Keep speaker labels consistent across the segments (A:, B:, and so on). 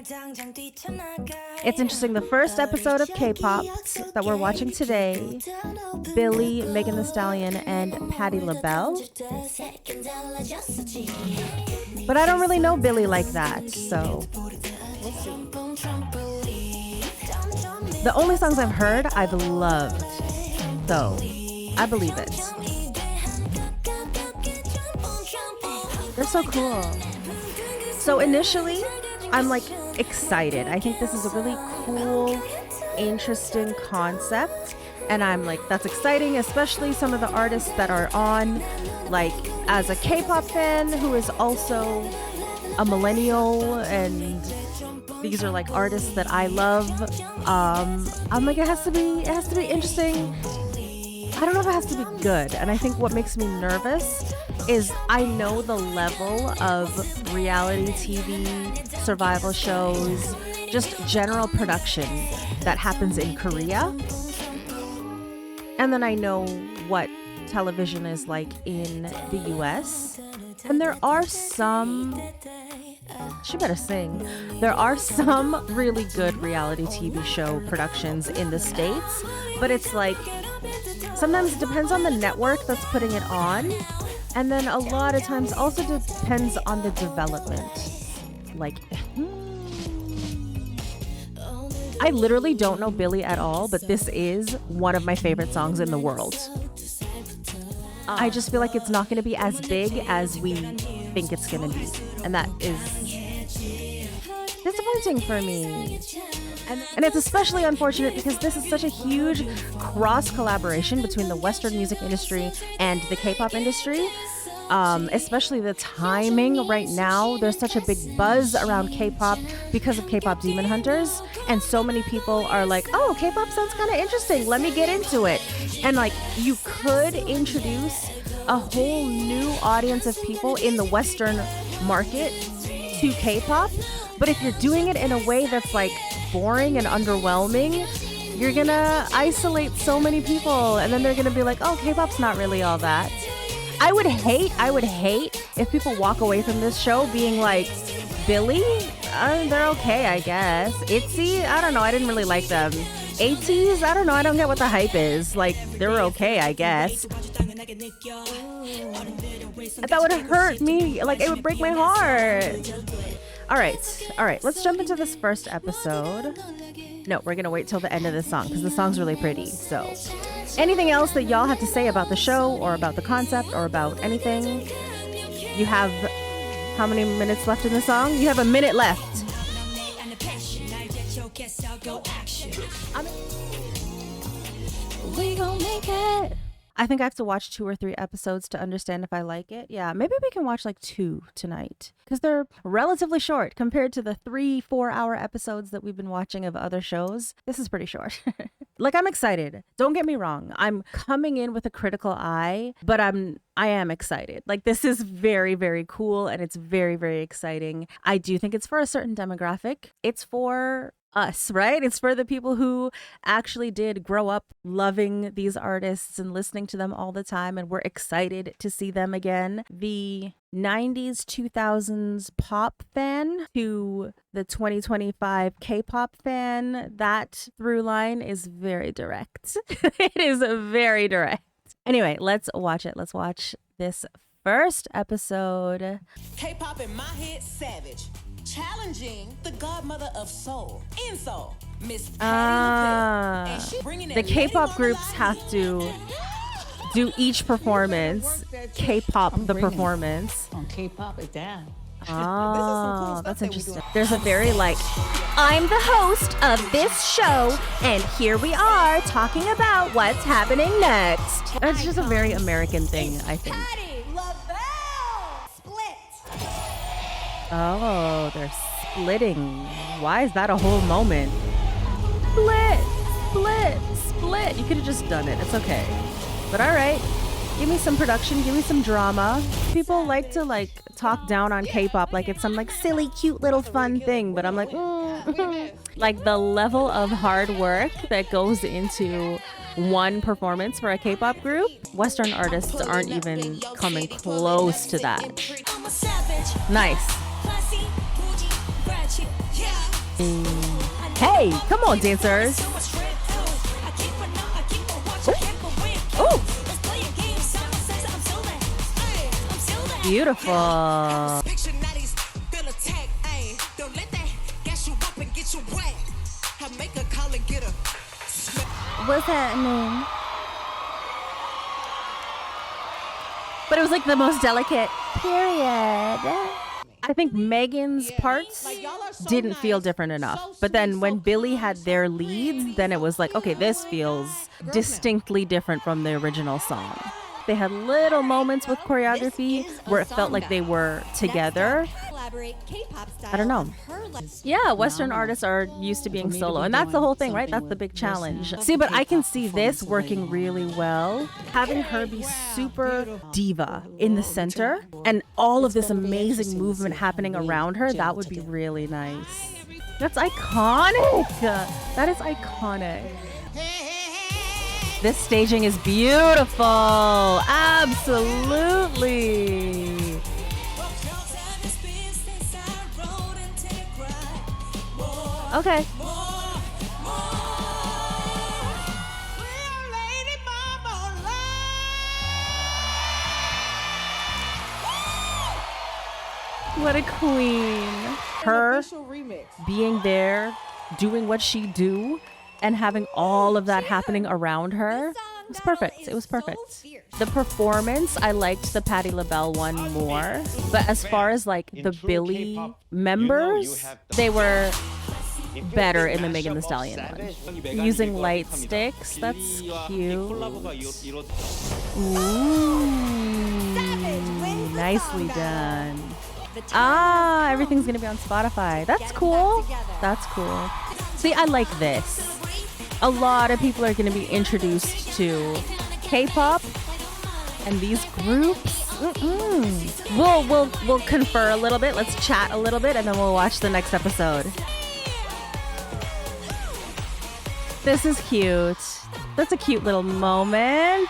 A: It's interesting, the first episode of K-pop that we're watching today, Billlie, Megan Thee Stallion, and Patti LaBelle. But I don't really know Billlie like that, so we'll see. The only songs I've heard, I've loved, so I believe it. They're so cool. So initially, I'm like excited. I think this is a really cool, interesting concept. And I'm like, that's exciting, especially some of the artists that are on. Like, as a K-pop fan who is also a millennial, and these are like artists that I love. I'm like, it has to be interesting. I don't know if it has to be good. And I think what makes me nervous is I know the level of reality TV, survival shows, just general production that happens in Korea. And then I know what television is like in the US. And there are some, she better sing. There are some really good reality TV show productions in the States, but it's like, sometimes it depends on the network that's putting it on. And then a lot of times also depends on the development. Like, I literally don't know Billlie at all, but this is one of my favorite songs in the world. I just feel like it's not going to be as big as we think it's going to be. And that is disappointing for me. And it's especially unfortunate because this is such a huge cross collaboration between the Western music industry and the K-pop industry. Especially the timing right now. There's such a big buzz around K-pop because of K-pop Demon Hunters. And so many people are like, oh, K-pop sounds kind of interesting. Let me get into it. And like, you could introduce a whole new audience of people in the Western market to K-pop. But if you're doing it in a way that's like boring and underwhelming, you're gonna isolate so many people. And then they're gonna be like, oh, K-pop's not really all that. I would hate if people walk away from this show being like, Billlie? They're okay, I guess. ITZY? I don't know. I didn't really like them. ATEEZ? I don't know. I don't get what the hype is. Like, they're okay, I guess. That would hurt me. Like, it would break my heart. All right. Let's jump into this first episode. No, we're going to wait till the end of this song because the song's really pretty. So anything else that y'all have to say about the show or about the concept or about anything? You have how many minutes left in the song? You have a minute left. We gon' make it. I think I have to watch 2 or 3 episodes to understand if I like it. Yeah, maybe we can watch like 2 tonight because they're relatively short compared to the 3-4 hour episodes that we've been watching of other shows. This is pretty short. Like, I'm excited. Don't get me wrong. I'm coming in with a critical eye, but I am excited. Like, this is very, very cool and it's very, very exciting. I do think it's for a certain demographic. It's for us, right? It's for the people who actually did grow up loving these artists and listening to them all the time, and we're excited to see them again. The 90s, 2000s pop fan to the 2025 K-pop fan, that through line is very direct. It is very direct. Anyway, let's watch it. Let's watch this first episode.
B: K-pop in my head, Savage. Challenging the godmother of soul, in soul, Miss Patti LaBelle.
A: The K-pop groups have to do each performance. K-pop the performance.
C: On K-pop it down.
A: Oh, that's interesting. There's a very like, I'm the host of this show, and here we are talking about what's happening next. It's just a very American thing, I think. Oh, they're splitting. Why is that a whole moment? Split. You could have just done it. It's okay. But all right. Give me some production. Give me some drama. People like to like talk down on K-pop like it's some like silly, cute little fun thing. But I'm like, like the level of hard work that goes into one performance for a K-pop group, Western artists aren't even coming close to that. Nice. Hey, come on, dancers. Ooh. Beautiful. What's happening? But it was like the most delicate period. I think Megan's parts didn't feel different enough. But then when Billlie had their leads, then it was like, okay, this feels distinctly different from the original song. They had little moments with choreography where it felt like they were together. I don't know. Yeah, Western artists are used to being solo, and that's the whole thing, right? That's the big challenge. See, but I can see this working really well. Having her be super diva in the center and all of this amazing movement happening around her, that would be really nice. That's iconic. That is iconic. This staging is beautiful. Absolutely. Okay. What a queen. Her being there, doing what she do, and having all of that happening around her. It was perfect. It was perfect. The performance, I liked the Patti LaBelle one more. But as far as like the Billlie members, they were better in the Megan Thee Stallion one. Using light sticks, that's cute. Ooh, nicely done. Ah, everything's gonna be on Spotify. That's cool. That's cool. See, I like this. A lot of people are going to be introduced to K-pop and these groups. We'll confer a little bit. Let's chat a little bit, and then we'll watch the next episode. This is cute. That's a cute little moment.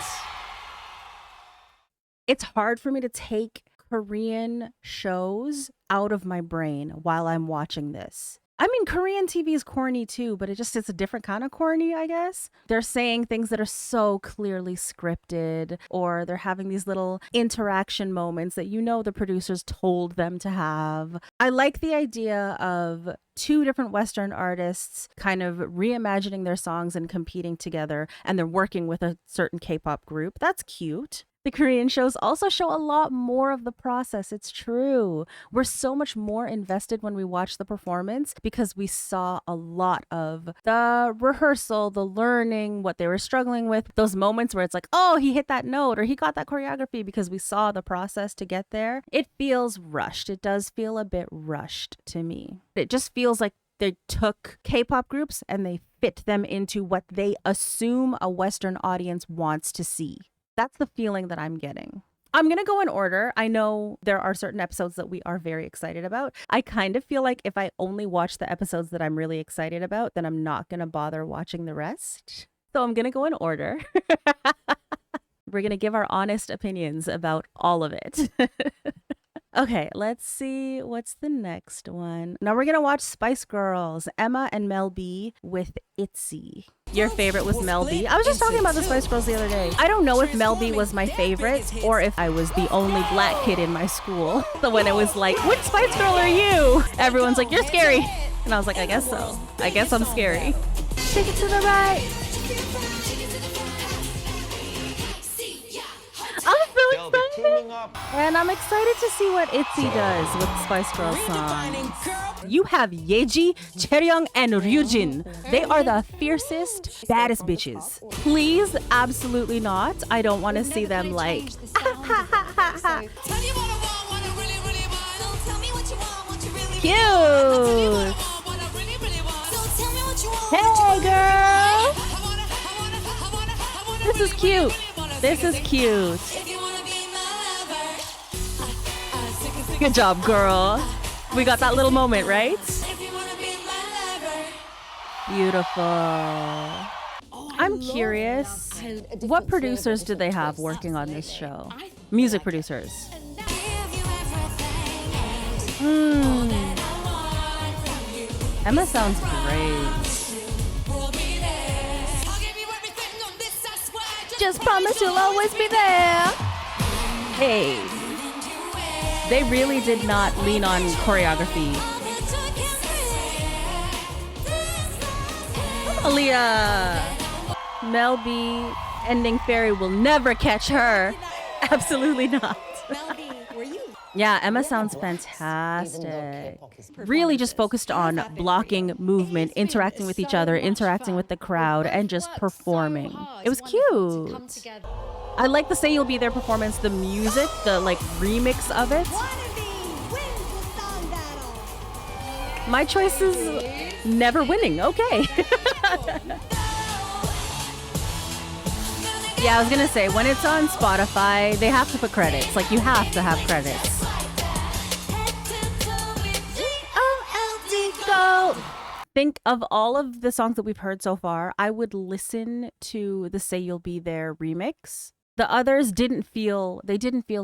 A: It's hard for me to take Korean shows out of my brain while I'm watching this. I mean, Korean TV is corny too, but it's a different kind of corny, I guess. They're saying things that are so clearly scripted, or they're having these little interaction moments that you know the producers told them to have. I like the idea of two different Western artists kind of reimagining their songs and competing together, and they're working with a certain K-pop group. That's cute. The Korean shows also show a lot more of the process. It's true. We're so much more invested when we watch the performance because we saw a lot of the rehearsal, the learning, what they were struggling with, those moments where it's like, oh, he hit that note or he got that choreography because we saw the process to get there. It feels rushed. It does feel a bit rushed to me. It just feels like they took K-pop groups and they fit them into what they assume a Western audience wants to see. That's the feeling that I'm getting. I'm going to go in order. I know there are certain episodes that we are very excited about. I kind of feel like if I only watch the episodes that I'm really excited about, then I'm not going to bother watching the rest. So I'm going to go in order. We're going to give our honest opinions about all of it. Okay, let's see. What's the next one? Now we're going to watch Spice Girls, Emma and Mel B with ITZY. Your favorite was Mel B. I was just talking about the Spice Girls the other day. I don't know if Mel B was my favorite or if I was the only black kid in my school. So when it was like, which Spice Girl are you? Everyone's like, you're scary. And I was like, I guess so. I guess I'm scary. Take it to the right. I'm so excited. And I'm excited to see what ITZY does with Spice Girls songs. You have Yeji, Chaeryeong, and Ryujin. They are the fiercest, baddest bitches. Please, absolutely not. I don't want to see them like, cute. Hey, girl. This is cute. This is cute. Good job, girl. We got that little moment, right? Beautiful. I'm curious, what producers do they have working on this show? Music producers. Emma sounds great. Just promise you'll always be there. Hey. They really did not lean on choreography. Aaliyah. Mel B. Ending Fairy will never catch her. Absolutely not. Yeah, Emma sounds fantastic. Really just focused on blocking movement, interacting with each other, interacting with the crowd, and just performing. It was cute. I like the Say You'll Be There performance, the music, the like remix of it. My choice is never winning. Okay. Yeah, I was gonna say, when it's on Spotify, they have to put credits. Like, you have to have credits. Go. Think of all of the songs that we've heard so far, I would listen to the Say You'll Be There remix. The others didn't feel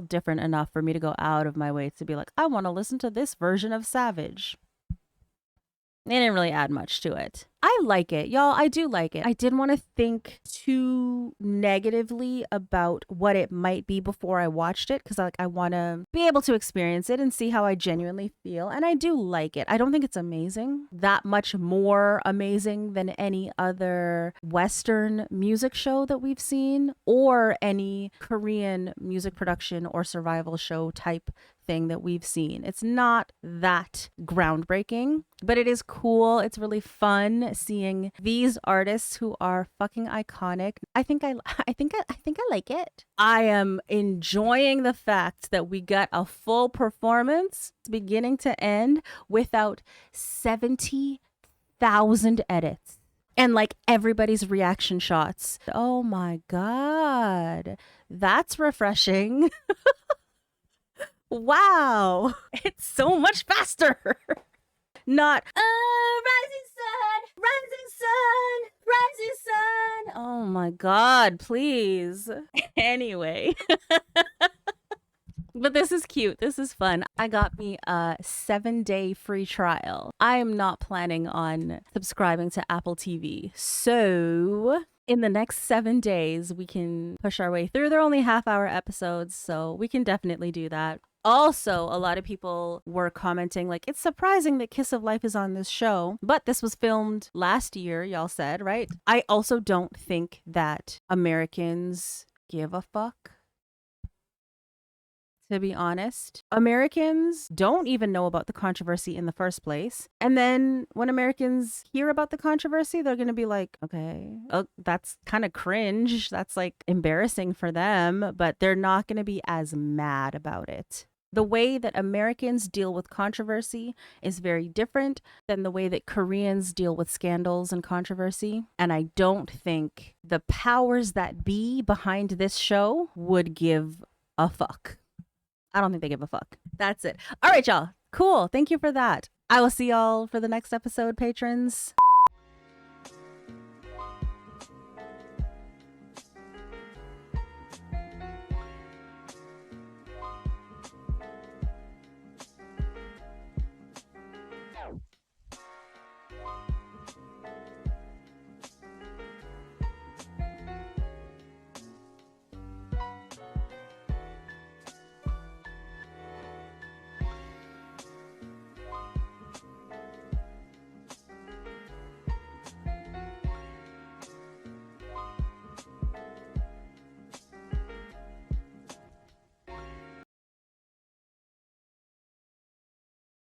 A: different enough for me to go out of my way to be like, I want to listen to this version of Savage. They didn't really add much to it. I like it, y'all. I do like it. I didn't want to think too negatively about what it might be before I watched it, because I want to be able to experience it and see how I genuinely feel. And I do like it. I don't think it's amazing, that much more amazing than any other Western music show that we've seen, or any Korean music production or survival show type thing that we've seen. It's not that groundbreaking, but it is cool. It's really fun seeing these artists who are fucking iconic. I think I like it. I am enjoying the fact that we got a full performance beginning to end without 70,000 edits. And like everybody's reaction shots. Oh my God. That's refreshing. Wow, it's so much faster. Not rising sun. Oh my God, please. Anyway. But this is cute. This is fun. I got me a 7-day free trial. I am not planning on subscribing to Apple TV. So in the next 7 days, we can push our way through. They're only half-hour episodes, so we can definitely do that. Also, a lot of people were commenting like, it's surprising that Kiss of Life is on this show, but this was filmed last year, y'all said, right? I also don't think that Americans give a fuck. To be honest, Americans don't even know about the controversy in the first place. And then when Americans hear about the controversy, they're going to be like, okay, oh, that's kind of cringe. That's like embarrassing for them, but they're not going to be as mad about it. The way that Americans deal with controversy is very different than the way that Koreans deal with scandals and controversy. And I don't think the powers that be behind this show would give a fuck. I don't think they give a fuck. That's it. All right, y'all. Cool. Thank you for that. I will see y'all for the next episode, patrons.